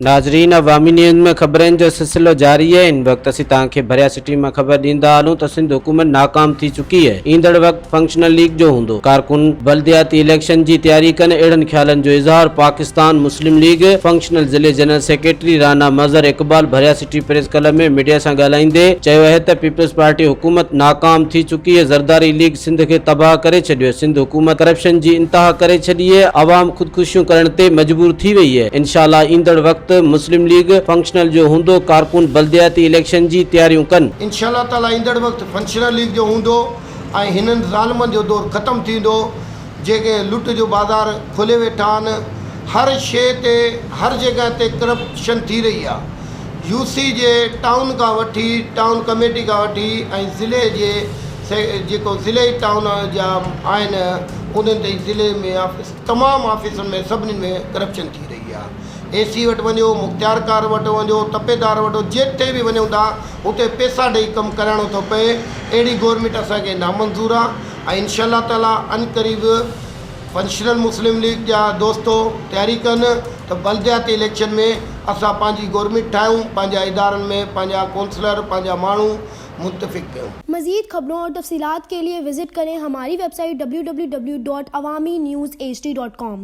नाज़रीन, अवामी न्यूज़ में ख़बरनि जो सिलसिलो जारी है। इन वक्त असीं तव्हांखे भरिया सिटी में ख़बर ॾींदा हलूं त सिंध हुकूमत नाकाम थी चुकी है। ईंदड़ वक्त फंक्शनल लीग जो हूंदो। कारकुन बल्दियाती इलेक्शन जी तैयारी कनि। अहिड़नि ख़्यालनि जो इज़हार पाकिस्तान मुस्लिम लीग फंक्शनल ज़िले जनरल सेक्रेटरी राना मज़हर इक़बाल भरिया सिटी प्रेस क्लब में मीडिया सां ॻाल्हाईंदे चयो आहे त पीपल्स पार्टी हुकूमत नाकाम थी चुकी है। ज़रदारी लीग सिंध खे तबाह करे छॾियो। सिंध हुकूमत करप्शन जी इंतहा करे छॾी है। अवाम ख़ुदकुशियूं करण ते मजबूर थी वई है। इंशाअल्लाह ईंदड़ वक्त मुस्लिम लीग फंक्शनल जो हूंदो। कारकुन बल्दियाती इलेक्शन जी तैयारियूं कनि। इंशाअल्लाह ताला ईंदड़ वक्त फंक्शनल लीग जो हूंदो ऐं हिननि ज़ालिमनि जो दौर ख़त्म थींदो जेके लुट जो बाज़ार खोले वेठा आहिनि। हर शइ ते हर जॻह ते करप्शन थी रही आहे। यूसी जे टाउन खां वठी टाउन कमेटी खां वठी ऐं ज़िले जे जेको ज़िले टाउन जा आहिनि उन्हनि ते ज़िले में ऑफिस तमामु ऑफिसनि में सभिनी में करप्शन थी रही आहे। AC वटि वञो, मुख़्तियारकार वटि वञो, तपेदार वटि जिते बि वञूं था उते पैसा ॾेई कमु कराइणो थो पए। अहिड़ी गवर्नमेंट असांखे नामंज़ूर आहे ऐं इंशाअल्लाह ताला अनक़रीब फंक्शनल मुस्लिम लीग जा दोस्तो तयारी कनि त बल्दियाती इलेक्शन में असां पंहिंजी गवर्नमेंट ठाहियूं, पंहिंजा इदारनि में पंहिंजा काउंसलर पंहिंजा माण्हू मुतफ़िक़ कयूं। मज़ीद खबरों और तफसीलात के लिए विजिट करें हमारी वेबसाइट www.awamiNewsHD.com।